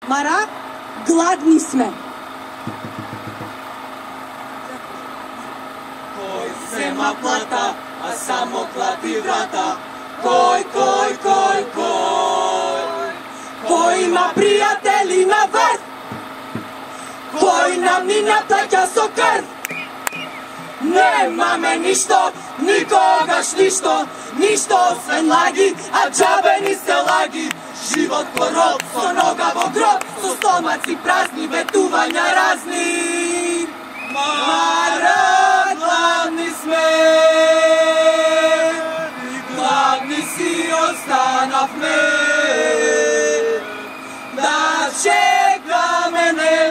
Мара, гладни сме. Кој зема плата, а само клати врата? Кој? Кој има пријатели на врв? Кој нам ни наплаќа со крв? Немаме ништо, никогаш ништо, ништо освен лаги, а џабе ни се лаги. Живот ко роб, со нога во гроб, со стомаци празни, ветувања разни. Мара, гладни сме, гладни си останавме, да чекаме не